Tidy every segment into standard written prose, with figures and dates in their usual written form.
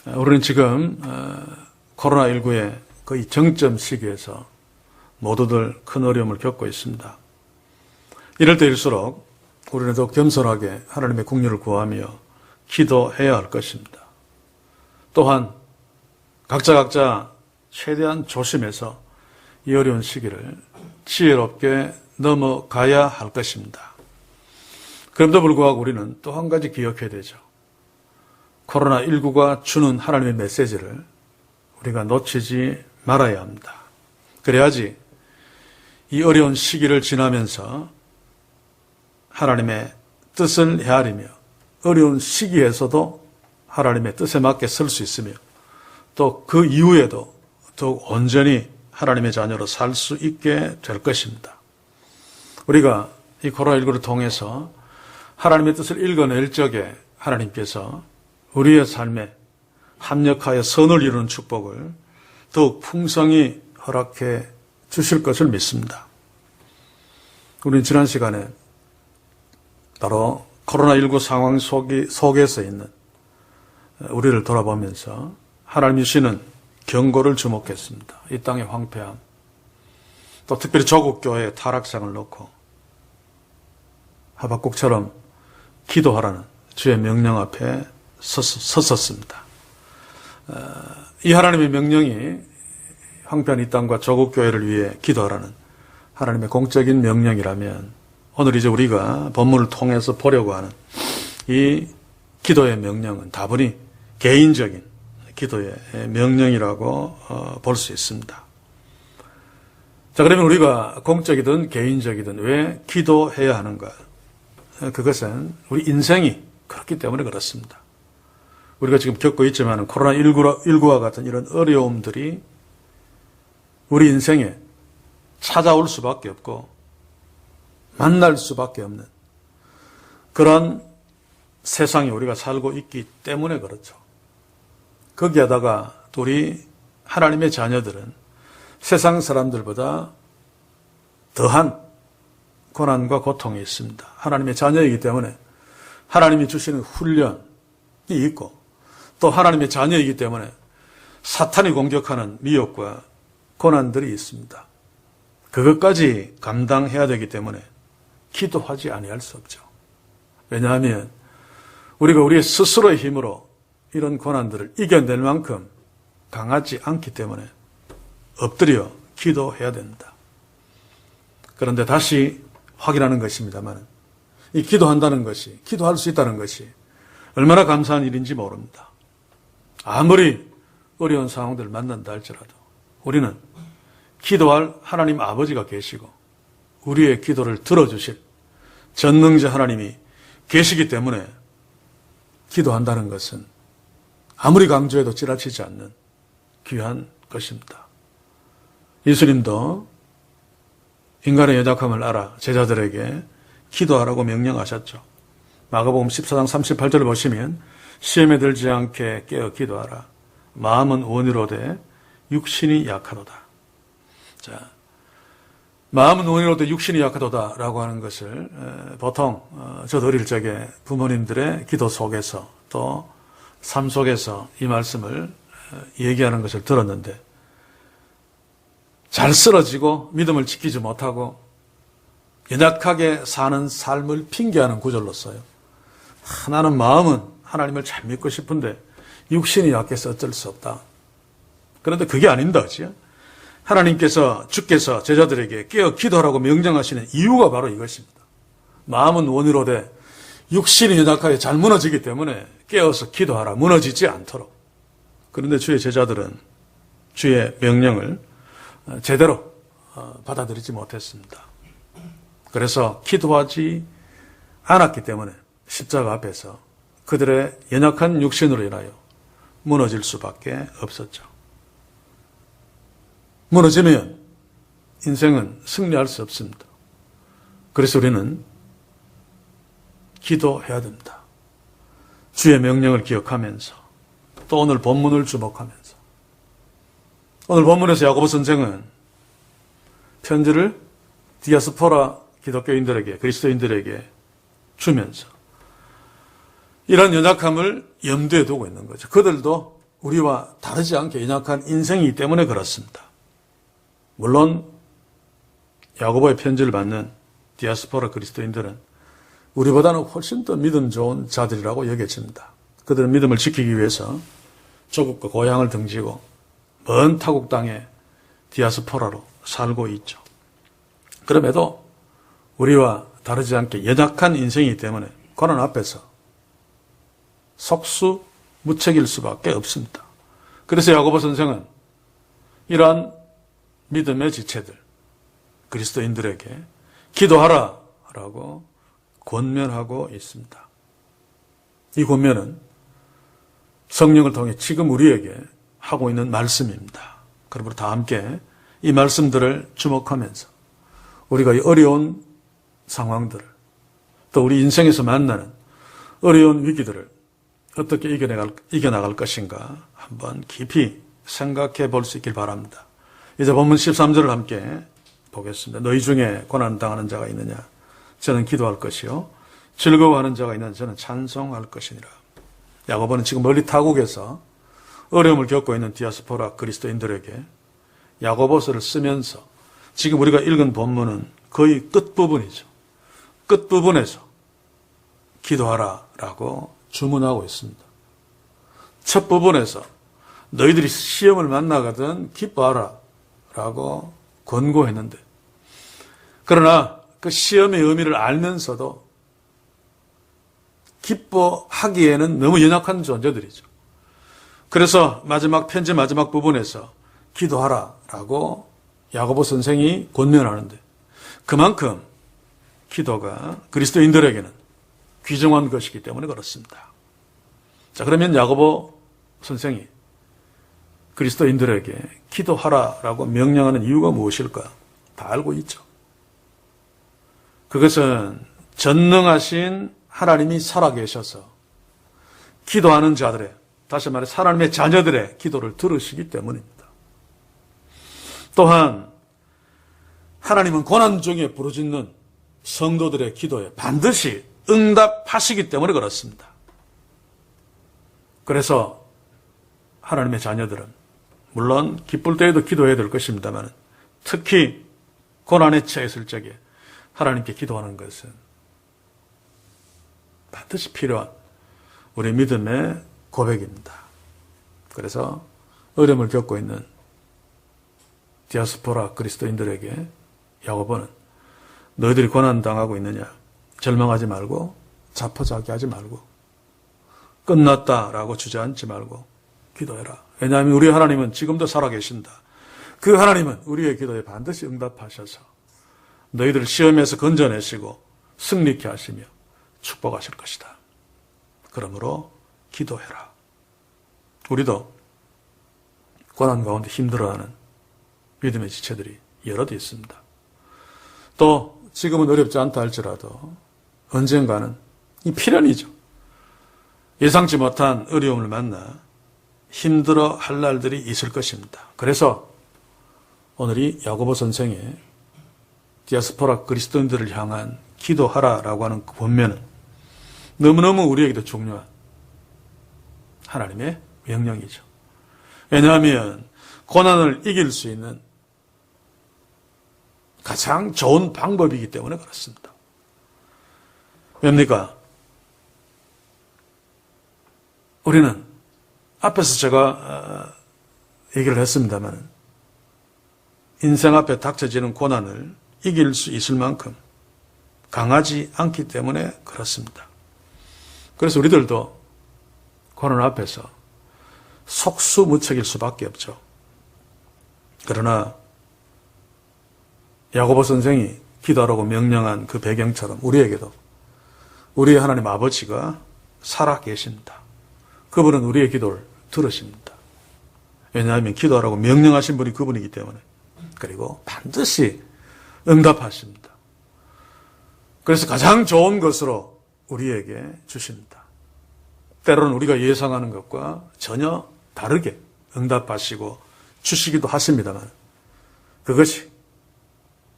우리는 지금 코로나19의 거의 정점 시기에서 모두들 큰 어려움을 겪고 있습니다. 이럴 때일수록 우리는 더 겸손하게 하나님의 긍휼을 구하며 기도해야 할 것입니다. 또한 각자 최대한 조심해서 이 어려운 시기를 지혜롭게 넘어가야 할 것입니다. 그럼에도 불구하고 우리는 또 한 가지 기억해야 되죠. 코로나19가 주는 하나님의 메시지를 우리가 놓치지 말아야 합니다. 그래야지 이 어려운 시기를 지나면서 하나님의 뜻을 헤아리며 어려운 시기에서도 하나님의 뜻에 맞게 설 수 있으며 또 그 이후에도 더욱 온전히 하나님의 자녀로 살 수 있게 될 것입니다. 우리가 이 코로나19를 통해서 하나님의 뜻을 읽어낼 적에 하나님께서 우리의 삶에 합력하여 선을 이루는 축복을 더욱 풍성히 허락해 주실 것을 믿습니다. 우리는 지난 시간에 바로 코로나19 상황 속에서 있는 우리를 돌아보면서 하나님이 주시는 경고를 주목했습니다. 이 땅의 황폐함, 또 특별히 조국교회의 타락상을 놓고 하박국처럼 기도하라는 주의 명령 앞에 섰었습니다. 이 하나님의 명령이 황폐한 이 땅과 조국교회를 위해 기도하라는 하나님의 공적인 명령이라면 오늘 이제 우리가 본문을 통해서 보려고 하는 이 기도의 명령은 다분히 개인적인 기도의 명령이라고 볼 수 있습니다. 자, 그러면 우리가 공적이든 개인적이든 왜 기도해야 하는가? 그것은 우리 인생이 그렇기 때문에 그렇습니다. 우리가 지금 겪고 있지만 코로나19와 같은 이런 어려움들이 우리 인생에 찾아올 수밖에 없고 만날 수밖에 없는 그런 세상에 우리가 살고 있기 때문에 그렇죠. 거기에다가 우리 하나님의 자녀들은 세상 사람들보다 더한 고난과 고통이 있습니다. 하나님의 자녀이기 때문에 하나님이 주시는 훈련이 있고 또 하나님의 자녀이기 때문에 사탄이 공격하는 미혹과 고난들이 있습니다. 그것까지 감당해야 되기 때문에 기도하지 아니할 수 없죠. 왜냐하면 우리가 우리의 스스로의 힘으로 이런 고난들을 이겨낼 만큼 강하지 않기 때문에 엎드려 기도해야 됩니다. 그런데 다시 확인하는 것입니다만 이 기도한다는 것이, 기도할 수 있다는 것이 얼마나 감사한 일인지 모릅니다. 아무리 어려운 상황들을 만난다 할지라도 우리는 기도할 하나님 아버지가 계시고 우리의 기도를 들어주실 전능자 하나님이 계시기 때문에 기도한다는 것은 아무리 강조해도 지나치지 않는 귀한 것입니다. 예수님도 인간의 연약함을 알아 제자들에게 기도하라고 명령하셨죠. 마가복음 14장 38절을 보시면 시험에 들지 않게 깨어 기도하라. 마음은 원이로되 육신이 약하도다. 자, 마음은 원이로되 육신이 약하도다라고 하는 것을 보통 저도 어릴 적에 부모님들의 기도 속에서 또 삶 속에서 이 말씀을 얘기하는 것을 들었는데 잘 쓰러지고 믿음을 지키지 못하고 연약하게 사는 삶을 핑계하는 구절로써요. 나는 마음은 하나님을 잘 믿고 싶은데 육신이 약해서 어쩔 수 없다. 그런데 그게 아닙니다. 그렇죠? 하나님께서 주께서 제자들에게 깨어 기도하라고 명령하시는 이유가 바로 이것입니다. 마음은 원이로되 육신이 연약하게 잘 무너지기 때문에 깨어서 기도하라. 무너지지 않도록. 그런데 주의 제자들은 주의 명령을 제대로 받아들이지 못했습니다. 그래서 기도하지 않았기 때문에 십자가 앞에서 그들의 연약한 육신으로 인하여 무너질 수밖에 없었죠. 무너지면 인생은 승리할 수 없습니다. 그래서 우리는 기도해야 됩니다. 주의 명령을 기억하면서 또 오늘 본문을 주목하면서 오늘 본문에서 야고보 선생은 편지를 디아스포라 기독교인들에게 그리스도인들에게 주면서 이런 연약함을 염두에 두고 있는 거죠. 그들도 우리와 다르지 않게 연약한 인생이기 때문에 그렇습니다. 물론 야고보의 편지를 받는 디아스포라 그리스도인들은 우리보다는 훨씬 더 믿음 좋은 자들이라고 여겨집니다. 그들은 믿음을 지키기 위해서 조국과 고향을 등지고 먼 타국 땅에 디아스포라로 살고 있죠. 그럼에도 우리와 다르지 않게 연약한 인생이기 때문에 고난 앞에서 속수무책일 수밖에 없습니다. 그래서 야고보 선생은 이러한 믿음의 지체들, 그리스도인들에게 기도하라라고 권면하고 있습니다. 이 권면은 성령을 통해 지금 우리에게 하고 있는 말씀입니다. 그러므로 다 함께 이 말씀들을 주목하면서 우리가 이 어려운 상황들을 또 우리 인생에서 만나는 어려운 위기들을 어떻게 이겨나갈 것인가 한번 깊이 생각해 볼 수 있길 바랍니다. 이제 본문 13절을 함께 보겠습니다. 너희 중에 고난당하는 자가 있느냐? 저는 기도할 것이요. 즐거워하는 자가 있느냐? 저는 찬송할 것이니라. 야고보는 지금 멀리 타국에서 어려움을 겪고 있는 디아스포라 그리스도인들에게 야고보서를 쓰면서 지금 우리가 읽은 본문은 거의 끝부분이죠. 끝부분에서 기도하라라고 주문하고 있습니다. 첫 부분에서 너희들이 시험을 만나거든 기뻐하라라고 권고했는데 그러나 그 시험의 의미를 알면서도 기뻐하기에는 너무 연약한 존재들이죠. 그래서 편지 마지막 부분에서 기도하라라고 야고보 선생이 권면하는데 그만큼 기도가 그리스도인들에게는 귀중한 것이기 때문에 그렇습니다. 자, 그러면 야고보 선생이 그리스도인들에게 기도하라라고 명령하는 이유가 무엇일까? 다 알고 있죠. 그것은 전능하신 하나님이 살아계셔서 기도하는 자들의, 다시 말해 하나님의 자녀들의 기도를 들으시기 때문입니다. 또한 하나님은 고난 중에 부르짖는 성도들의 기도에 반드시 응답하시기 때문에 그렇습니다. 그래서 하나님의 자녀들은 물론 기쁠 때에도 기도해야 될 것입니다만 특히 고난에 처했을 적에 하나님께 기도하는 것은 반드시 필요한 우리 믿음의 고백입니다. 그래서 어려움을 겪고 있는 디아스포라 그리스도인들에게 야고보는 너희들이 고난당하고 있느냐? 절망하지 말고 자포자기하지 말고 끝났다라고 주저앉지 말고 기도해라. 왜냐하면 우리 하나님은 지금도 살아계신다. 그 하나님은 우리의 기도에 반드시 응답하셔서 너희들을 시험에서 건져내시고 승리케 하시며 축복하실 것이다. 그러므로 기도해라. 우리도 고난 가운데 힘들어하는 믿음의 지체들이 여럿 있습니다. 또 지금은 어렵지 않다 할지라도 언젠가는 이 필연이죠. 예상치 못한 어려움을 만나 힘들어 할 날들이 있을 것입니다. 그래서 오늘 이 야고보 선생의 디아스포라 그리스도인들을 향한 기도하라라고 하는 그 본면은 너무너무 우리에게도 중요한 하나님의 명령이죠. 왜냐하면 고난을 이길 수 있는 가장 좋은 방법이기 때문에 그렇습니다. 왜입니까? 우리는 앞에서 제가 얘기를 했습니다만 인생 앞에 닥쳐지는 고난을 이길 수 있을 만큼 강하지 않기 때문에 그렇습니다. 그래서 우리들도 고난 앞에서 속수무책일 수밖에 없죠. 그러나 야고보 선생이 기도하라고 명령한 그 배경처럼 우리에게도 우리의 하나님 아버지가 살아계십니다. 그분은 우리의 기도를 들으십니다. 왜냐하면 기도하라고 명령하신 분이 그분이기 때문에. 그리고 반드시 응답하십니다. 그래서 가장 좋은 것으로 우리에게 주십니다. 때로는 우리가 예상하는 것과 전혀 다르게 응답하시고 주시기도 하십니다만 그것이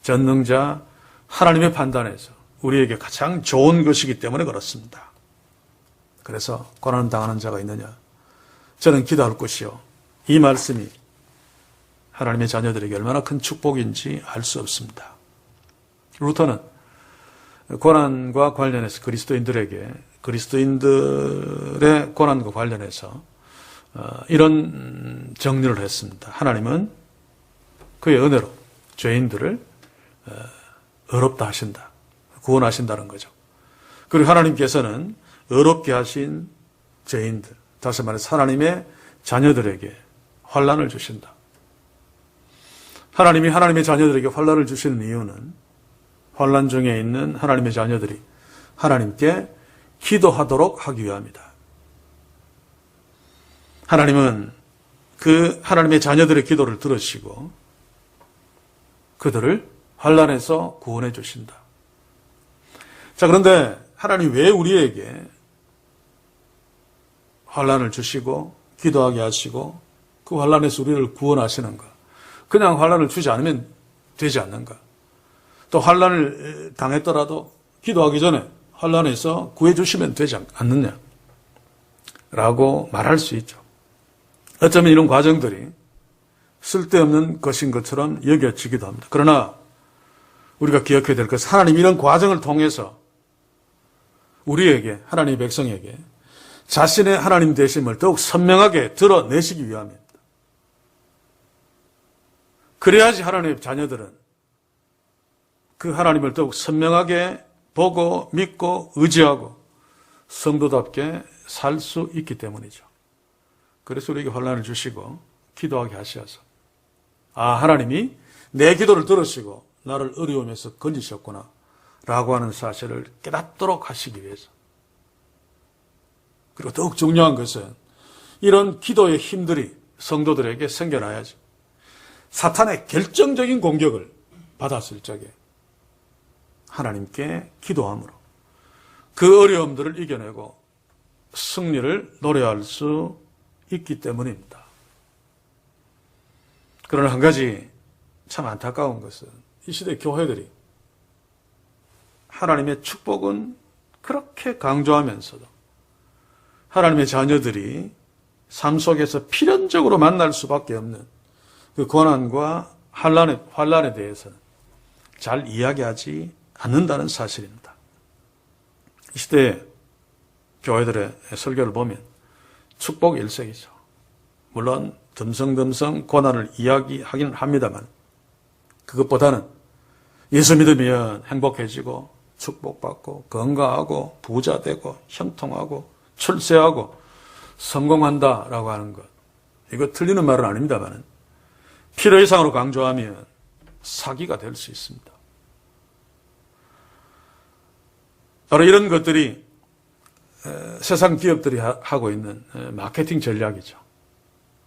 전능자 하나님의 판단에서 우리에게 가장 좋은 것이기 때문에 그렇습니다. 그래서 고난 당하는 자가 있느냐? 저는 기도할 것이요. 이 말씀이 하나님의 자녀들에게 얼마나 큰 축복인지 알 수 없습니다. 루터는 고난과 관련해서 그리스도인들의 고난과 관련해서 이런 정리를 했습니다. 하나님은 그의 은혜로 죄인들을 의롭다 하신다. 구원하신다는 거죠. 그리고 하나님께서는 의롭게 하신 죄인들, 다시 말해서 하나님의 자녀들에게 환난을 주신다. 하나님이 하나님의 자녀들에게 환난을 주시는 이유는 환난 중에 있는 하나님의 자녀들이 하나님께 기도하도록 하기 위함이다. 하나님은 그 하나님의 자녀들의 기도를 들으시고 그들을 환난에서 구원해 주신다. 자, 그런데 하나님 왜 우리에게 환난을 주시고 기도하게 하시고 그 환난에서 우리를 구원하시는가? 그냥 환난을 주지 않으면 되지 않는가? 또 환난을 당했더라도 기도하기 전에 환난에서 구해 주시면 되지 않느냐? 라고 말할 수 있죠. 어쩌면 이런 과정들이 쓸데없는 것인 것처럼 여겨지기도 합니다. 그러나 우리가 기억해야 될 것은 하나님 이런 과정을 통해서 우리에게, 하나님의 백성에게 자신의 하나님 되심을 더욱 선명하게 드러내시기 위함입니다. 그래야지 하나님의 자녀들은 그 하나님을 더욱 선명하게 보고 믿고 의지하고 성도답게 살 수 있기 때문이죠. 그래서 우리에게 환난을 주시고 기도하게 하셔서 하나님이 내 기도를 들으시고 나를 어려움에서 건지셨구나 라고 하는 사실을 깨닫도록 하시기 위해서. 그리고 더욱 중요한 것은 이런 기도의 힘들이 성도들에게 생겨나야지 사탄의 결정적인 공격을 받았을 적에 하나님께 기도함으로 그 어려움들을 이겨내고 승리를 노래할 수 있기 때문입니다. 그러나 한 가지 참 안타까운 것은 이 시대 교회들이 하나님의 축복은 그렇게 강조하면서도 하나님의 자녀들이 삶 속에서 필연적으로 만날 수밖에 없는 그 고난과 환난에 대해서는 잘 이야기하지 않는다는 사실입니다. 이 시대의 교회들의 설교를 보면 축복 일색이죠. 물론 듬성듬성 고난을 이야기하기는 합니다만 그것보다는 예수 믿으면 행복해지고 축복받고 건강하고 부자 되고 형통하고 출세하고 성공한다라고 하는 것, 이거 틀리는 말은 아닙니다만 필요 이상으로 강조하면 사기가 될 수 있습니다. 바로 이런 것들이 세상 기업들이 하고 있는 마케팅 전략이죠.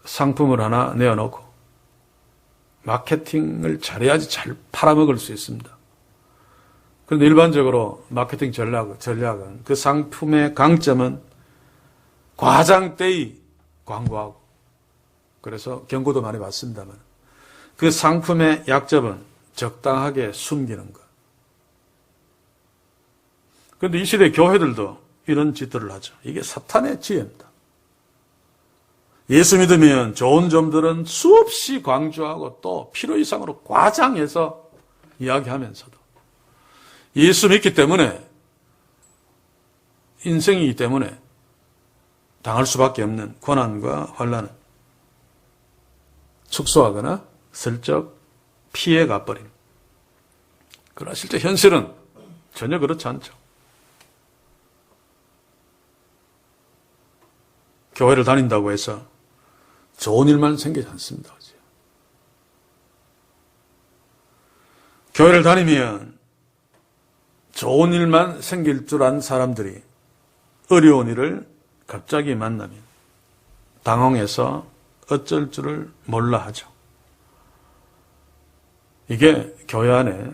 상품을 하나 내어놓고 마케팅을 잘해야지 잘 팔아먹을 수 있습니다. 그런데 일반적으로 마케팅 전략은 그 상품의 강점은 과장되이 광고하고, 그래서 경고도 많이 받습니다만 그 상품의 약점은 적당하게 숨기는 것. 그런데 이 시대 교회들도 이런 짓들을 하죠. 이게 사탄의 지혜입니다. 예수 믿으면 좋은 점들은 수없이 강조하고 또 필요 이상으로 과장해서 이야기하면서도 예수 믿기 때문에, 인생이기 때문에 당할 수밖에 없는 고난과 환난은 축소하거나 슬쩍 피해 가버림. 그러나 실제 현실은 전혀 그렇지 않죠. 교회를 다닌다고 해서 좋은 일만 생기지 않습니다. 교회를 다니면 좋은 일만 생길 줄 아는 사람들이 어려운 일을 갑자기 만나면 당황해서 어쩔 줄을 몰라 하죠. 이게 교회 안에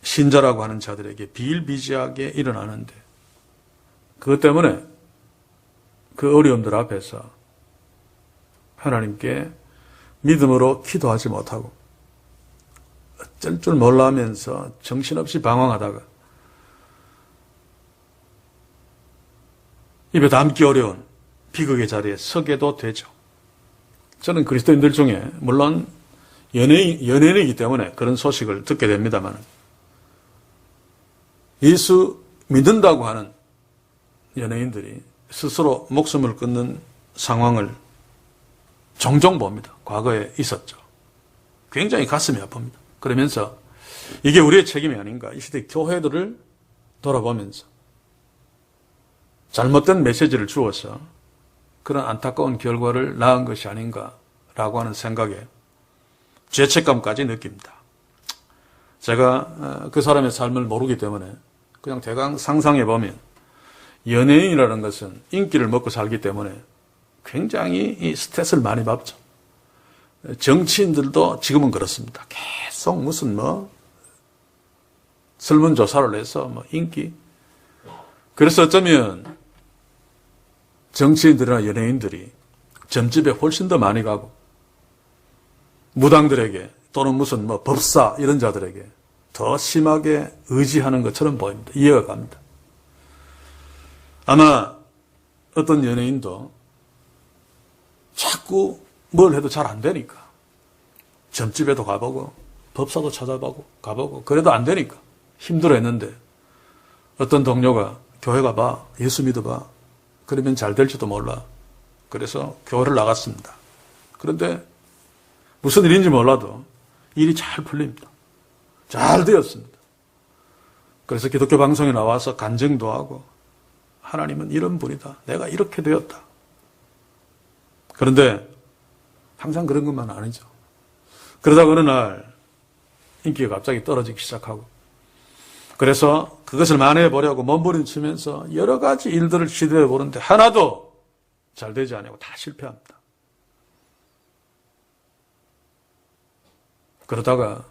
신자라고 하는 자들에게 비일비재하게 일어나는데, 그것 때문에 그 어려움들 앞에서 하나님께 믿음으로 기도하지 못하고 어쩔 줄 몰라 하면서 정신없이 방황하다가 입에 담기 어려운 비극의 자리에 서게도 되죠. 저는 그리스도인들 중에 물론 연예인이기 때문에 그런 소식을 듣게 됩니다만 예수 믿는다고 하는 연예인들이 스스로 목숨을 끊는 상황을 종종 봅니다. 과거에 있었죠. 굉장히 가슴이 아픕니다. 그러면서 이게 우리의 책임이 아닌가. 이 시대 교회들을 돌아보면서 잘못된 메시지를 주어서 그런 안타까운 결과를 낳은 것이 아닌가라고 하는 생각에 죄책감까지 느낍니다. 제가 그 사람의 삶을 모르기 때문에 그냥 대강 상상해 보면 연예인이라는 것은 인기를 먹고 살기 때문에 굉장히 스트레스를 많이 받죠. 정치인들도 지금은 그렇습니다. 계속 무슨 설문조사를 해서 인기. 그래서 어쩌면 정치인들이나 연예인들이 점집에 훨씬 더 많이 가고 무당들에게 또는 무슨 법사 이런 자들에게 더 심하게 의지하는 것처럼 보입니다. 이해가 갑니다. 아마 어떤 연예인도 자꾸 뭘 해도 잘 안 되니까 점집에도 가보고 법사도 찾아보고 가보고 그래도 안 되니까 힘들어했는데 어떤 동료가 교회 가봐, 예수 믿어봐, 그러면 잘 될지도 몰라. 그래서 교회를 나갔습니다. 그런데 무슨 일인지 몰라도 일이 잘 풀립니다. 잘 되었습니다. 그래서 기독교 방송에 나와서 간증도 하고 하나님은 이런 분이다. 내가 이렇게 되었다. 그런데 항상 그런 것만 아니죠. 그러다가 어느 날 인기가 갑자기 떨어지기 시작하고 그래서 그것을 만회해보려고 몸부림치면서 여러 가지 일들을 시도해보는데 하나도 잘 되지 않고 다 실패합니다. 그러다가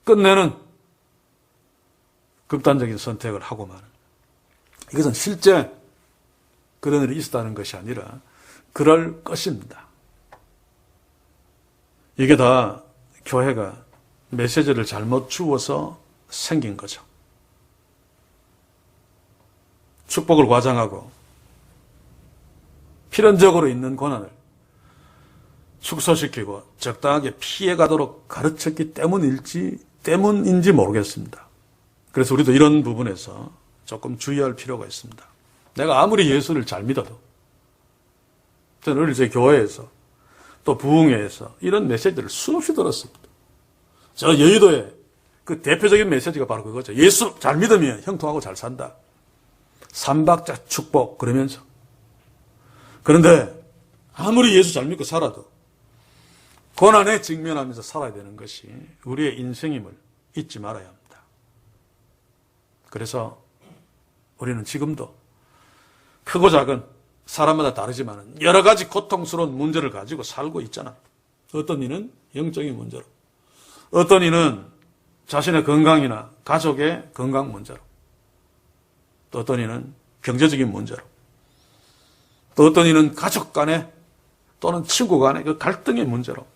끝내는 극단적인 선택을 하고 마는. 이것은 실제 그런 일이 있었다는 것이 아니라 그럴 것입니다. 이게 다 교회가 메시지를 잘못 주어서 생긴 거죠. 축복을 과장하고 필연적으로 있는 고난을 축소시키고 적당하게 피해가도록 가르쳤기 때문인지 모르겠습니다. 그래서 우리도 이런 부분에서 조금 주의할 필요가 있습니다. 내가 아무리 예수를 잘 믿어도 저는 어릴 때 교회에서 또 부흥회에서 이런 메시지를 수없이 들었습니다. 저 여의도의 그 대표적인 메시지가 바로 그거죠. 예수 잘 믿으면 형통하고 잘 산다. 삼박자 축복 그러면서. 그런데 아무리 예수 잘 믿고 살아도 고난에 직면하면서 살아야 되는 것이 우리의 인생임을 잊지 말아야 합니다. 그래서 우리는 지금도 크고 작은 사람마다 다르지만 여러 가지 고통스러운 문제를 가지고 살고 있잖아. 어떤 이는 영적인 문제로, 어떤 이는 자신의 건강이나 가족의 건강 문제로, 또 어떤 이는 경제적인 문제로, 또 어떤 이는 가족 간에 또는 친구 간의 그 갈등의 문제로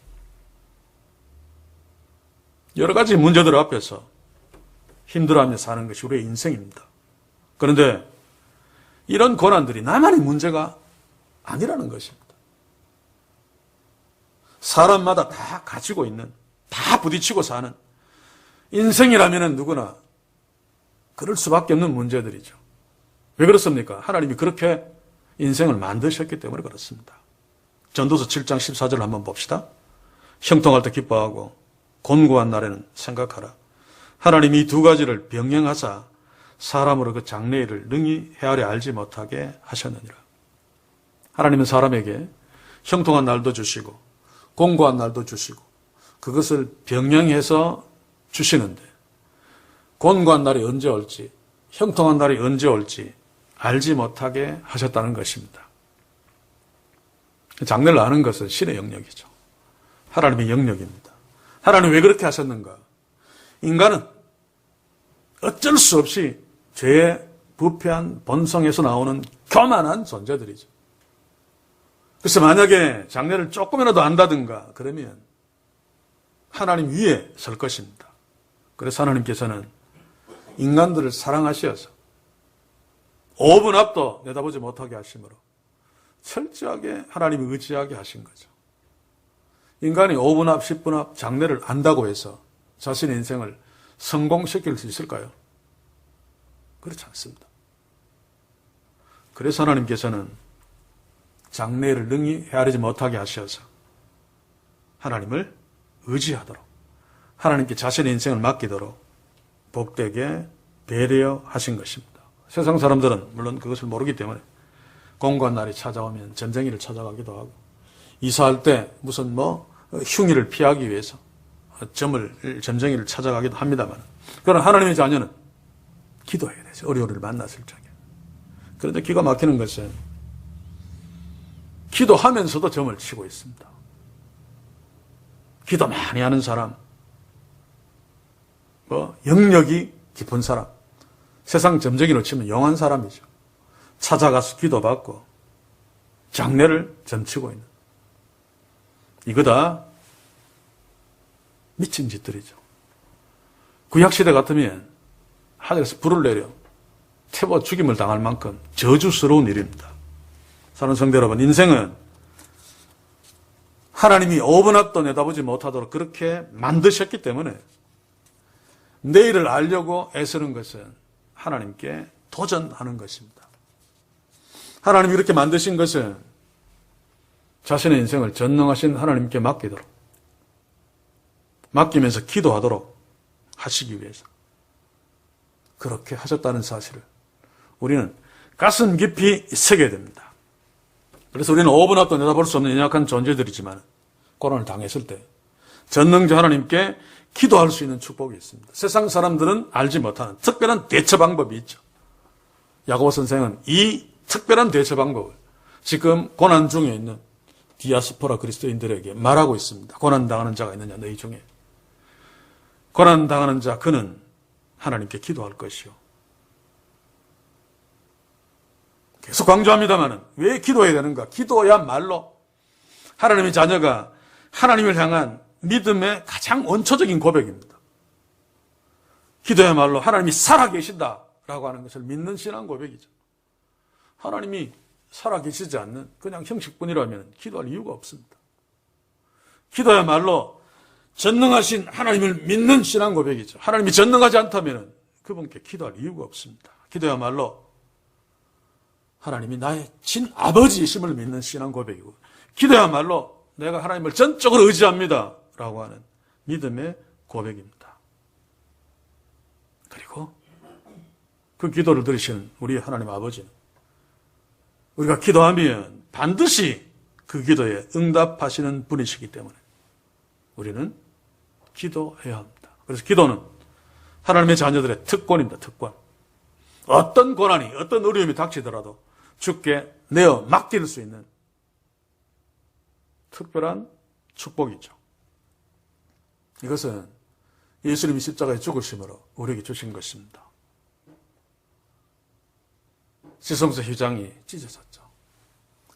여러 가지 문제들 앞에서 힘들어하며 사는 것이 우리의 인생입니다. 그런데 이런 고난들이 나만의 문제가 아니라는 것입니다. 사람마다 다 가지고 있는, 다 부딪히고 사는 인생이라면 누구나 그럴 수밖에 없는 문제들이죠. 왜 그렇습니까? 하나님이 그렇게 인생을 만드셨기 때문에 그렇습니다. 전도서 7장 14절을 한번 봅시다. 형통할 때 기뻐하고 곤고한 날에는 생각하라. 하나님이 이 두 가지를 병행하사 사람으로 그 장래일을 능히 헤아려 알지 못하게 하셨느니라. 하나님은 사람에게 형통한 날도 주시고 곤고한 날도 주시고 그것을 병행해서 주시는데 곤고한 날이 언제 올지 형통한 날이 언제 올지 알지 못하게 하셨다는 것입니다. 장래를 아는 것은 신의 영역이죠. 하나님의 영역입니다. 하나님 왜 그렇게 하셨는가? 인간은 어쩔 수 없이 죄의 부패한 본성에서 나오는 교만한 존재들이죠. 그래서 만약에 장래를 조금이라도 안다든가 그러면 하나님 위에 설 것입니다. 그래서 하나님께서는 인간들을 사랑하셔서 5분 앞도 내다보지 못하게 하심으로 철저하게 하나님을 의지하게 하신 거죠. 인간이 5분 앞, 10분 앞 장래를 안다고 해서 자신의 인생을 성공시킬 수 있을까요? 그렇지 않습니다. 그래서 하나님께서는 장래를 능히 헤아리지 못하게 하셔서 하나님을 의지하도록, 하나님께 자신의 인생을 맡기도록 복되게 배려하신 것입니다. 세상 사람들은 물론 그것을 모르기 때문에 공고한 날이 찾아오면 전쟁이를 찾아가기도 하고, 이사할 때 무슨 흉의를 피하기 위해서 점쟁이를 찾아가기도 합니다만, 그러나 하나님의 자녀는 기도해야 되죠. 어려움을 만났을 적에. 그런데 기가 막히는 것은 기도하면서도 점을 치고 있습니다. 기도 많이 하는 사람, 영역이 깊은 사람, 세상 점쟁이로 치면 영한 사람이죠. 찾아가서 기도받고 장래를 점치고 있는, 이거 다 미친 짓들이죠. 구약시대 같으면 하늘에서 불을 내려 태워 죽임을 당할 만큼 저주스러운 일입니다. 사랑하는 성도 여러분, 인생은 하나님이 5분 앞도 내다보지 못하도록 그렇게 만드셨기 때문에 내일을 알려고 애쓰는 것은 하나님께 도전하는 것입니다. 하나님이 이렇게 만드신 것은 자신의 인생을 전능하신 하나님께 맡기면서 기도하도록 하시기 위해서 그렇게 하셨다는 사실을 우리는 가슴 깊이 새겨야 됩니다. 그래서 우리는 5분 앞도 내다볼 수 없는 연약한 존재들이지만 고난을 당했을 때 전능자 하나님께 기도할 수 있는 축복이 있습니다. 세상 사람들은 알지 못하는 특별한 대처 방법이 있죠. 야고보 선생은 이 특별한 대처 방법을 지금 고난 중에 있는 디아스포라 그리스도인들에게 말하고 있습니다. 고난당하는 자가 있느냐 너희 중에. 고난당하는 자 그는 하나님께 기도할 것이요. 계속 강조합니다마는 왜 기도해야 되는가? 기도야말로 하나님의 자녀가 하나님을 향한 믿음의 가장 원초적인 고백입니다. 기도야말로 하나님이 살아계신다라고 하는 것을 믿는 신앙 고백이죠. 하나님이 살아계시지 않는 그냥 형식뿐이라면 기도할 이유가 없습니다. 기도야말로 전능하신 하나님을 믿는 신앙 고백이죠. 하나님이 전능하지 않다면 그분께 기도할 이유가 없습니다. 기도야말로 하나님이 나의 친아버지이심을 믿는 신앙 고백이고, 기도야말로 내가 하나님을 전적으로 의지합니다 라고 하는 믿음의 고백입니다. 그리고 그 기도를 들으시는 우리 하나님 아버지는 우리가 기도하면 반드시 그 기도에 응답하시는 분이시기 때문에 우리는 기도해야 합니다. 그래서 기도는 하나님의 자녀들의 특권입니다. 특권. 어떤 고난이, 어떤 어려움이 닥치더라도 주께 내어 맡길 수 있는 특별한 축복이죠. 이것은 예수님이 십자가에 죽으심으로 우리에게 주신 것입니다. 지성소 휘장이 찢어졌죠.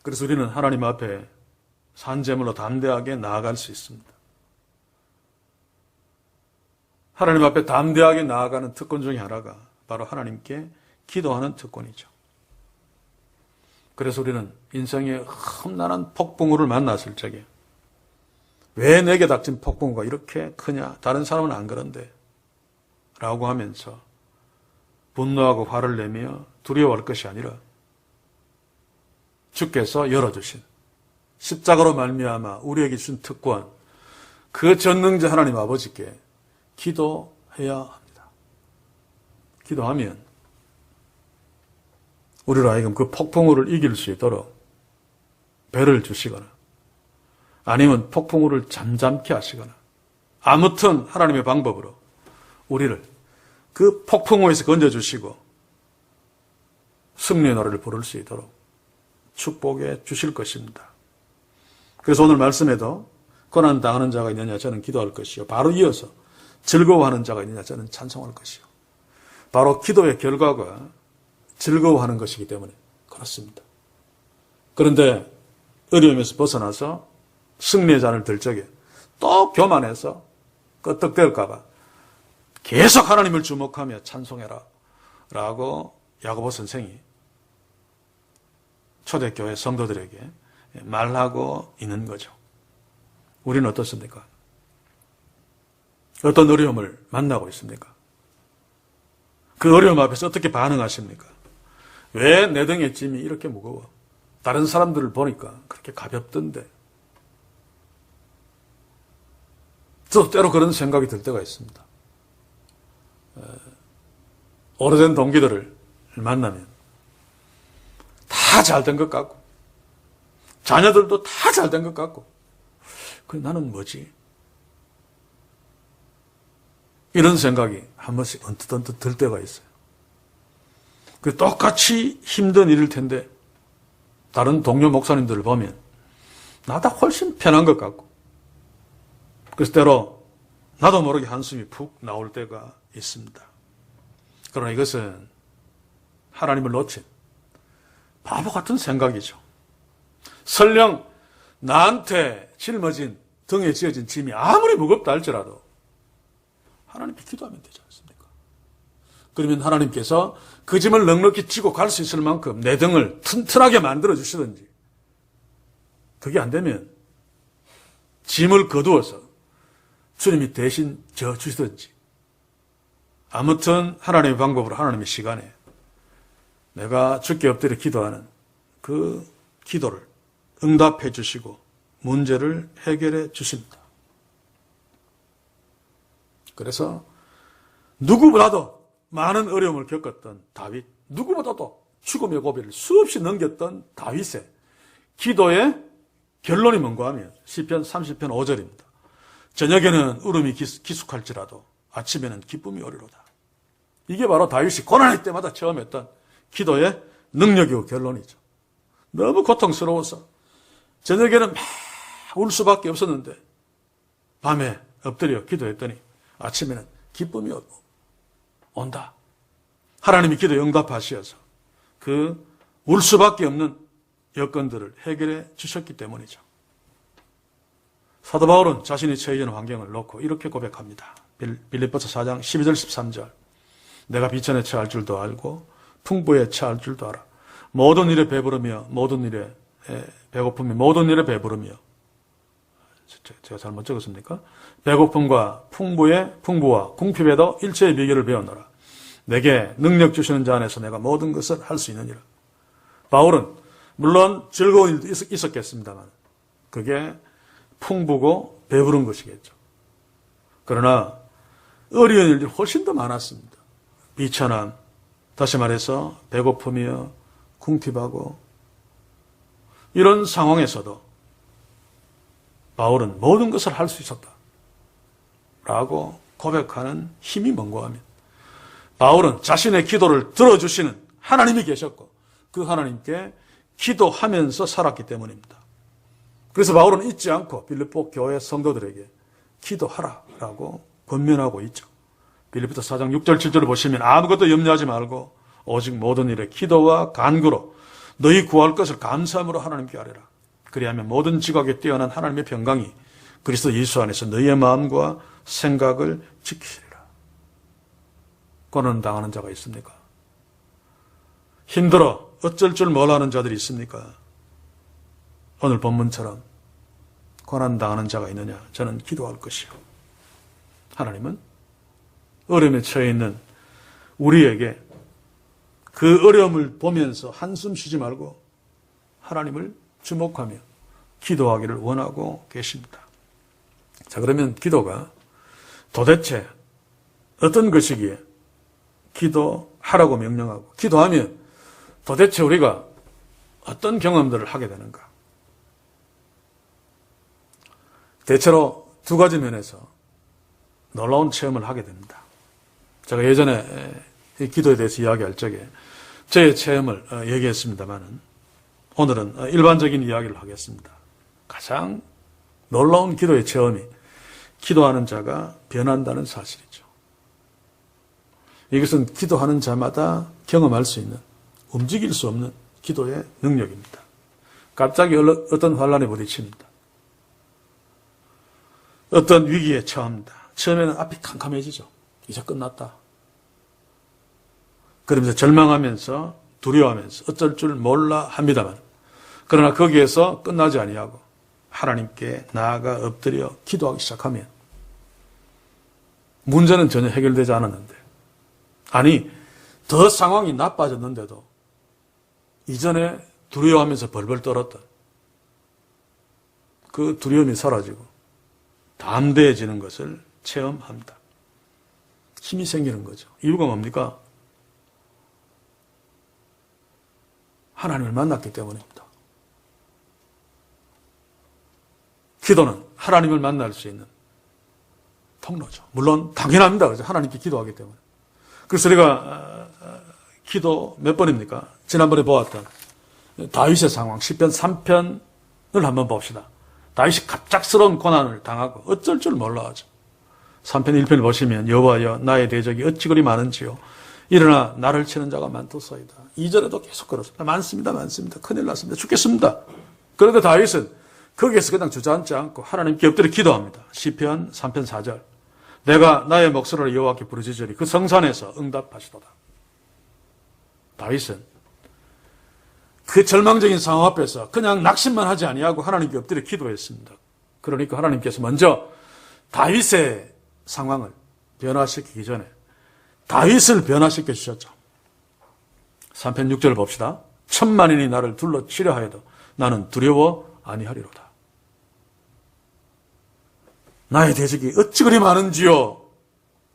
그래서 우리는 하나님 앞에 산제물로 담대하게 나아갈 수 있습니다. 하나님 앞에 담대하게 나아가는 특권 중에 하나가 바로 하나님께 기도하는 특권이죠. 그래서 우리는 인생의 험난한 폭풍우를 만났을 적에 왜 내게 닥친 폭풍우가 이렇게 크냐? 다른 사람은 안 그런데 라고 하면서 분노하고 화를 내며 두려워할 것이 아니라 주께서 열어주신 십자가로 말미암아 우리에게 준 특권, 그 전능자 하나님 아버지께 기도해야 합니다. 기도하면 우리로 하여금 그 폭풍우를 이길 수 있도록 배를 주시거나 아니면 폭풍우를 잠잠케 하시거나 아무튼 하나님의 방법으로 우리를 그 폭풍우에서 건져주시고 승리의 노래를 부를 수 있도록 축복해 주실 것입니다. 그래서 오늘 말씀에도 고난 당하는 자가 있느냐 저는 기도할 것이요. 바로 이어서 즐거워하는 자가 있느냐 저는 찬송할 것이요. 바로 기도의 결과가 즐거워하는 것이기 때문에 그렇습니다. 그런데 어려움에서 벗어나서 승리의 잔을 들 적에 또 교만해서 끄떡댈까 봐 계속 하나님을 주목하며 찬송해라 라고 야고보 선생이 초대교회 성도들에게 말하고 있는 거죠. 우리는 어떻습니까? 어떤 어려움을 만나고 있습니까? 그 어려움 앞에서 어떻게 반응하십니까? 왜 내 등의 짐이 이렇게 무거워? 다른 사람들을 보니까 그렇게 가볍던데. 저 때로 그런 생각이 들 때가 있습니다. 오래된 동기들을 만나면 다 잘 된 것 같고 자녀들도 다 잘 된 것 같고 나는 뭐지? 이런 생각이 한 번씩 언뜻 들 때가 있어요. 똑같이 힘든 일일 텐데 다른 동료 목사님들을 보면 나보다 훨씬 편한 것 같고 그래서 때로 나도 모르게 한숨이 푹 나올 때가 있습니다. 그러나 이것은 하나님을 놓친 바보 같은 생각이죠. 설령 나한테 짊어진 등에 지어진 짐이 아무리 무겁다 할지라도 하나님께 기도하면 되지 않습니까? 그러면 하나님께서 그 짐을 넉넉히 지고 갈 수 있을 만큼 내 등을 튼튼하게 만들어 주시든지 그게 안 되면 짐을 거두어서 주님이 대신 져 주시든지 아무튼 하나님의 방법으로 하나님의 시간에 내가 주께 엎드려 기도하는 그 기도를 응답해 주시고 문제를 해결해 주십니다. 그래서 누구보다도 많은 어려움을 겪었던 다윗, 누구보다도 죽음의 고비를 수없이 넘겼던 다윗의 기도의 결론이 뭔가 하면 시편 30편 5절입니다. 저녁에는 울음이 기숙할지라도 아침에는 기쁨이 오리로다. 이게 바로 다윗이 고난의 때마다 처음 했던 기도의 능력이고 결론이죠. 너무 고통스러워서 저녁에는 막 울 수밖에 없었는데 밤에 엎드려 기도했더니 아침에는 기쁨이 온다. 하나님이 기도에 응답하시어서 그 울 수밖에 없는 여건들을 해결해 주셨기 때문이죠. 사도 바울은 자신이 처해 있는 환경을 놓고 이렇게 고백합니다. 빌립보서 4장 12절 13절 내가 비천에 처할 줄도 알고 풍부에 처할 줄도 알아. 모든 일에 배부르며 모든 일에 배고픔이 모든 일에 배부르며 제가 잘못 적었습니까? 배고픔과 풍부와 궁핍에도 일체의 비결을 배웠노라. 내게 능력 주시는 자 안에서 내가 모든 것을 할 수 있느니라. 바울은 물론 즐거운 일도 있었겠습니다만 그게 풍부고 배부른 것이겠죠. 그러나 어려운 일들이 훨씬 더 많았습니다. 비천함, 다시 말해서 배고픔이여 궁핍하고 이런 상황에서도 바울은 모든 것을 할 수 있었다 라고 고백하는 힘이 뭔가 하면 바울은 자신의 기도를 들어주시는 하나님이 계셨고 그 하나님께 기도하면서 살았기 때문입니다. 그래서 바울은 잊지 않고 빌립보 교회 성도들에게 기도하라라고 권면하고 있죠. 빌립보서 4장 6절 7절을 보시면 아무것도 염려하지 말고 오직 모든 일에 기도와 간구로 너희 구할 것을 감사함으로 하나님께 아뢰라. 그리하면 모든 지각에 뛰어난 하나님의 평강이 그리스도 예수 안에서 너희의 마음과 생각을 지키리라. 고난 당하는 자가 있습니까? 힘들어 어쩔 줄 몰라하는 자들이 있습니까? 오늘 본문처럼 고난 당하는 자가 있느냐? 저는 기도할 것이요. 하나님은 어려움에 처해 있는 우리에게 그 어려움을 보면서 한숨 쉬지 말고 하나님을 주목하며 기도하기를 원하고 계십니다. 자, 그러면 기도가 도대체 어떤 것이기에 기도하라고 명령하고 기도하면 도대체 우리가 어떤 경험들을 하게 되는가? 대체로 두 가지 면에서 놀라운 체험을 하게 됩니다. 제가 예전에 이 기도에 대해서 이야기할 적에 저의 체험을 얘기했습니다만 오늘은 일반적인 이야기를 하겠습니다. 가장 놀라운 기도의 체험이 기도하는 자가 변한다는 사실이죠. 이것은 기도하는 자마다 경험할 수 있는 움직일 수 없는 기도의 능력입니다. 갑자기 어떤 환란에 부딪힙니다. 어떤 위기에 처합니다. 처음에는 앞이 캄캄해지죠. 이제 끝났다. 그러면서 절망하면서 두려워하면서 어쩔 줄 몰라 합니다만 그러나 거기에서 끝나지 아니하고 하나님께 나아가 엎드려 기도하기 시작하면 문제는 전혀 해결되지 않았는데, 아니 더 상황이 나빠졌는데도 이전에 두려워하면서 벌벌 떨었던 그 두려움이 사라지고 담대해지는 것을 체험합니다. 힘이 생기는 거죠. 이유가 뭡니까? 하나님을 만났기 때문입니다. 기도는 하나님을 만날 수 있는 통로죠. 물론 당연합니다. 그죠? 하나님께 기도하기 때문에. 그래서 우리가 기도 몇 번입니까? 지난번에 보았던 다윗의 상황, 시편 3편을 한번 봅시다. 다윗이 갑작스러운 고난을 당하고 어쩔 줄 몰라 하죠. 3편 1편을 보시면 여호와여 나의 대적이 어찌 그리 많은지요. 일어나 나를 치는 자가 많도소이다. 2절에도 계속 그렇습니다. 많습니다. 큰일 났습니다. 죽겠습니다. 그런데 다윗은 거기에서 그냥 주저앉지 않고 하나님께 엎드려 기도합니다. 시편 3편 4절. 내가 나의 목소리를 여호와께 부르짖으리 그 성산에서 응답하시도다. 다윗은 그 절망적인 상황 앞에서 그냥 낙심만 하지 아니하고 하나님께 엎드려 기도했습니다. 그러니까 하나님께서 먼저 다윗의 상황을 변화시키기 전에 다윗을 변화시켜 주셨죠. 3편 6절 봅시다. 천만인이 나를 둘러치려 하여도 나는 두려워 아니하리로다. 나의 대적이 어찌 그리 많은지요.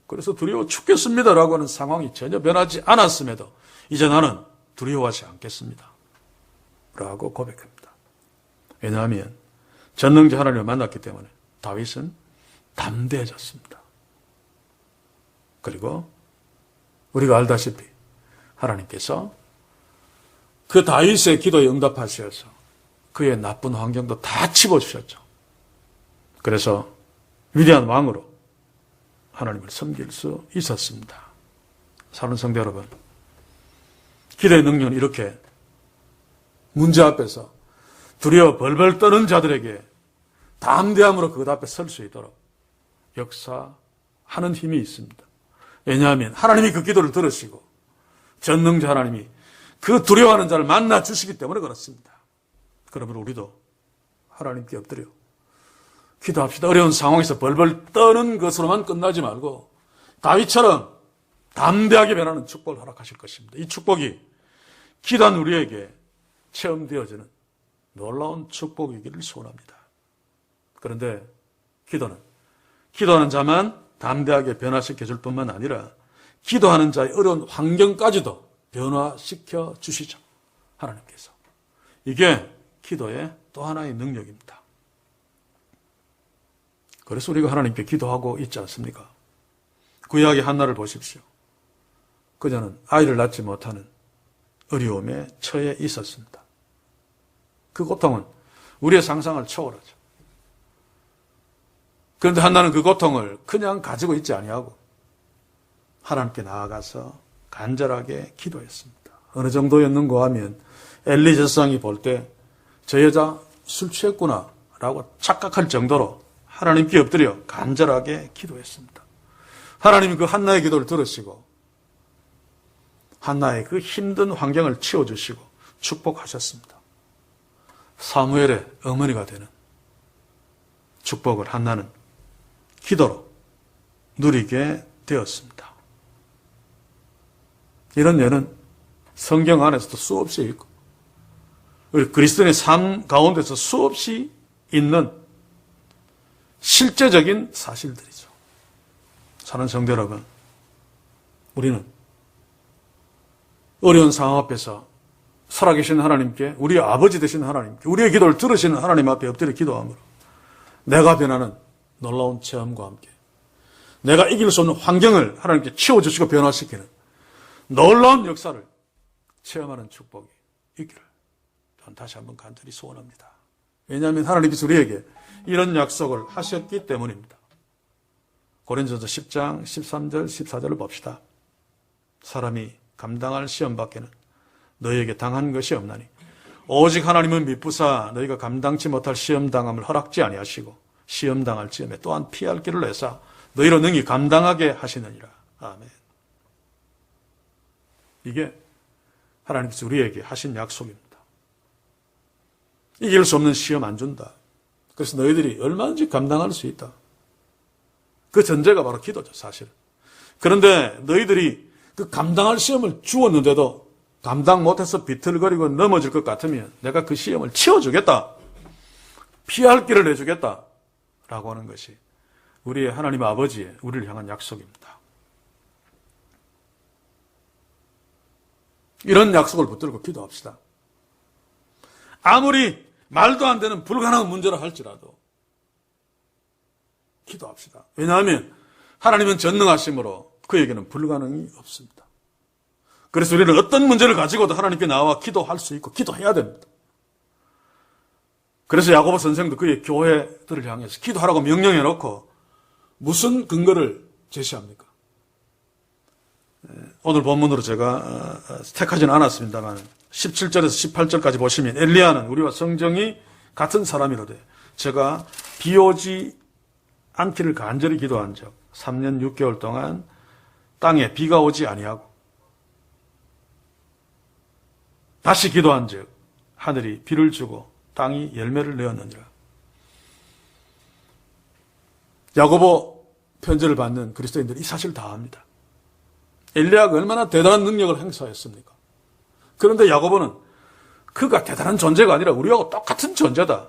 그래서 두려워 죽겠습니다라고 하는 상황이 전혀 변하지 않았음에도 이제 나는 두려워하지 않겠습니다 라고 고백합니다. 왜냐하면 전능자 하나님을 만났기 때문에 다윗은 담대해졌습니다. 그리고 우리가 알다시피 하나님께서 그 다윗의 기도에 응답하셔서 그의 나쁜 환경도 다 집어주셨죠. 그래서 위대한 왕으로 하나님을 섬길 수 있었습니다. 사랑하는 성도 여러분, 기도의 능력은 이렇게 문제 앞에서 두려워 벌벌 떠는 자들에게 담대함으로 그것 앞에 설 수 있도록 역사하는 힘이 있습니다. 왜냐하면 하나님이 그 기도를 들으시고 전능자 하나님이 그 두려워하는 자를 만나 주시기 때문에 그렇습니다. 그러므로 우리도 하나님께 엎드려 기도합시다. 어려운 상황에서 벌벌 떠는 것으로만 끝나지 말고 다윗처럼 담대하게 변하는 축복을 허락하실 것입니다. 이 축복이 기도한 우리에게 체험되어지는 놀라운 축복이기를 소원합니다. 그런데 기도하는 자만 담대하게 변화시켜 줄 뿐만 아니라 기도하는 자의 어려운 환경까지도 변화시켜 주시죠. 하나님께서. 이게 기도의 또 하나의 능력입니다. 그래서 우리가 하나님께 기도하고 있지 않습니까? 구약의 한나를 보십시오. 그녀는 아이를 낳지 못하는 어려움에 처해 있었습니다. 그 고통은 우리의 상상을 초월하죠. 그런데 한나는 그 고통을 그냥 가지고 있지 아니하고 하나님께 나아가서 간절하게 기도했습니다. 어느 정도였는가 하면 엘리 제사장이 볼 때 저 여자 술 취했구나 라고 착각할 정도로 하나님께 엎드려 간절하게 기도했습니다. 하나님이 그 한나의 기도를 들으시고 한나의 그 힘든 환경을 치워주시고 축복하셨습니다. 사무엘의 어머니가 되는 축복을 한나는 기도로 누리게 되었습니다. 이런 예는 성경 안에서도 수없이 있고 우리 그리스도인의 삶 가운데서 수없이 있는 실제적인 사실들이죠. 사랑하는 성도 여러분, 우리는 어려운 상황 앞에서 살아계신 하나님께, 우리의 아버지 되신 하나님께, 우리의 기도를 들으시는 하나님 앞에 엎드려 기도함으로 내가 변하는 놀라운 체험과 함께 내가 이길 수 없는 환경을 하나님께 치워주시고 변화시키는 놀라운 역사를 체험하는 축복이 있기를 저는 다시 한번 간절히 소원합니다. 왜냐하면 하나님께서 우리에게 이런 약속을 하셨기 때문입니다. 고린도전서 10장 13절 14절을 봅시다. 사람이 감당할 시험 밖에는 너희에게 당한 것이 없나니 오직 하나님은 미쁘사 너희가 감당치 못할 시험 당함을 허락지 아니하시고 시험 당할 즈음에 또한 피할 길을 내사 너희로 능히 감당하게 하시느니라. 아멘. 이게 하나님께서 우리에게 하신 약속입니다. 이길 수 없는 시험 안 준다. 그래서 너희들이 얼마든지 감당할 수 있다. 그 전제가 바로 기도죠, 사실. 그런데 너희들이 그 감당할 시험을 주었는데도 감당 못해서 비틀거리고 넘어질 것 같으면 내가 그 시험을 치워주겠다. 피할 길을 내주겠다. 라고 하는 것이 우리의 하나님 아버지의 우리를 향한 약속입니다. 이런 약속을 붙들고 기도합시다. 아무리 말도 안 되는 불가능한 문제라 할지라도 기도합시다. 왜냐하면 하나님은 전능하심으로 그에게는 불가능이 없습니다. 그래서 우리는 어떤 문제를 가지고도 하나님께 나와 기도할 수 있고 기도해야 됩니다. 그래서 야고보 선생도 그의 교회들을 향해서 기도하라고 명령해 놓고 무슨 근거를 제시합니까? 오늘 본문으로 제가 택하지는 않았습니다만 17절에서 18절까지 보시면 엘리야는 우리와 성정이 같은 사람이로되 제가 비 오지 않기를 간절히 기도한 적 3년 6개월 동안 땅에 비가 오지 아니하고 다시 기도한 적 하늘이 비를 주고 땅이 열매를 내었느니라. 야고보 편지를 받는 그리스도인들이 이 사실을 다 압니다. 엘리야가 얼마나 대단한 능력을 행사했습니까? 그런데 야고보는 그가 대단한 존재가 아니라 우리하고 똑같은 존재다.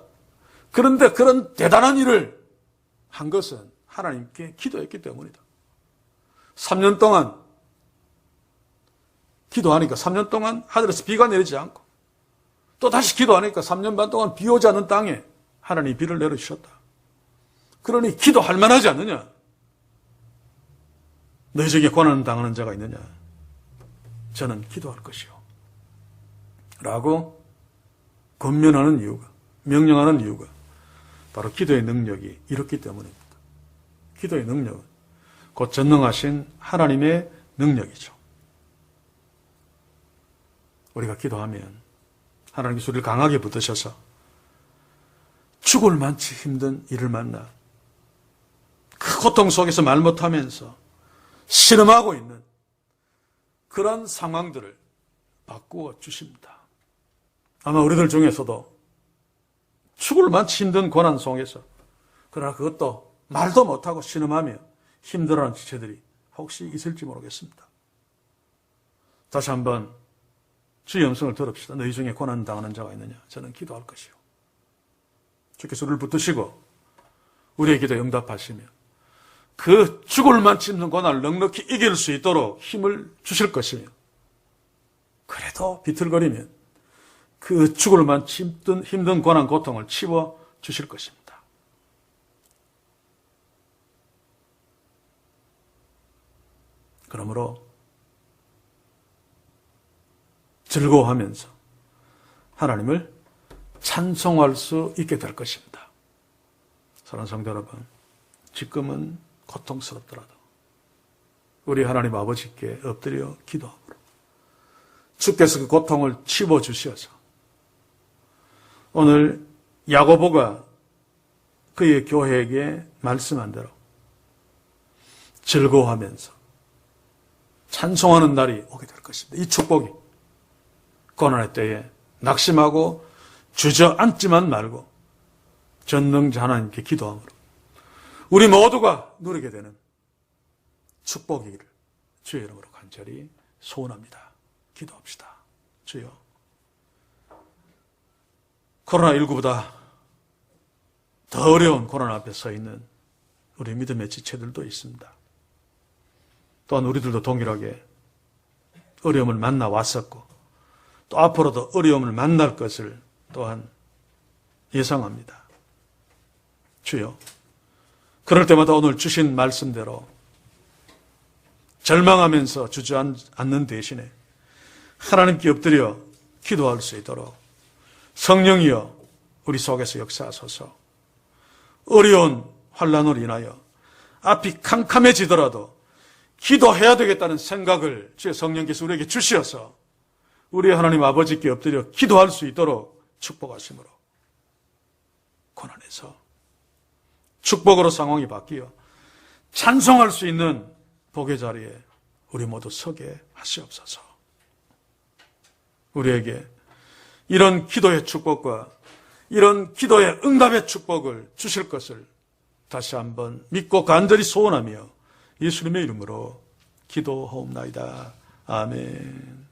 그런데 그런 대단한 일을 한 것은 하나님께 기도했기 때문이다. 3년 동안 기도하니까 3년 동안 하늘에서 비가 내리지 않고 또 다시 기도하니까 3년 반 동안 비 오지 않는 땅에 하나님이 비를 내려주셨다. 그러니 기도할 만하지 않느냐? 너희 중에 고난 당하는 자가 있느냐? 저는 기도할 것이요. 라고 권면하는 이유가, 명령하는 이유가 바로 기도의 능력이 이렇기 때문입니다. 기도의 능력은 곧 전능하신 하나님의 능력이죠. 우리가 기도하면 하나님께서 우리를 강하게 붙드셔서 죽을 만치 힘든 일을 만나 그 고통 속에서 말 못하면서 신음하고 있는 그런 상황들을 바꾸어 주십니다. 아마 우리들 중에서도 죽을 만치 힘든 고난 속에서 그러나 그것도 말도 못하고 신음하며 힘들어하는 지체들이 혹시 있을지 모르겠습니다. 다시 한번 주의 음성을 들읍시다. 너희 중에 고난 당하는 자가 있느냐? 저는 기도할 것이요. 주께서 우리를 붙드시고 우리의 기도에 응답하시며 그 죽을 만치 힘든 고난을 넉넉히 이길 수 있도록 힘을 주실 것이며 그래도 비틀거리면 그 죽을 만치 힘든 고난 고통을 치워 주실 것입니다. 그러므로 즐거워하면서 하나님을 찬송할 수 있게 될 것입니다. 사랑하는 성도 여러분, 지금은 고통스럽더라도 우리 하나님 아버지께 엎드려 기도하므로 주께서 그 고통을 치워주셔서 오늘 야고보가 그의 교회에게 말씀한 대로 즐거워하면서 찬송하는 날이 오게 될 것입니다. 이 축복이 고난의 때에 낙심하고 주저앉지만 말고 전능자 하나님께 기도함으로 우리 모두가 누리게 되는 축복이기를 주의 이름으로 간절히 소원합니다. 기도합시다. 주여, 코로나19보다 더 어려운 코로나 앞에 서 있는 우리 믿음의 지체들도 있습니다. 또한 우리들도 동일하게 어려움을 만나 왔었고 또 앞으로도 어려움을 만날 것을 또한 예상합니다. 주여, 그럴 때마다 오늘 주신 말씀대로 절망하면서 주저앉는 대신에 하나님께 엎드려 기도할 수 있도록 성령이여 우리 속에서 역사하소서. 어려운 환난으로 인하여 앞이 캄캄해지더라도 기도해야 되겠다는 생각을 주의 성령께서 우리에게 주시어서 우리 하나님 아버지께 엎드려 기도할 수 있도록 축복하심으로 고난에서 축복으로 상황이 바뀌어 찬송할 수 있는 복의 자리에 우리 모두 서게 하시옵소서. 우리에게 이런 기도의 축복과 이런 기도의 응답의 축복을 주실 것을 다시 한번 믿고 간절히 소원하며 예수님의 이름으로 기도하옵나이다. 아멘.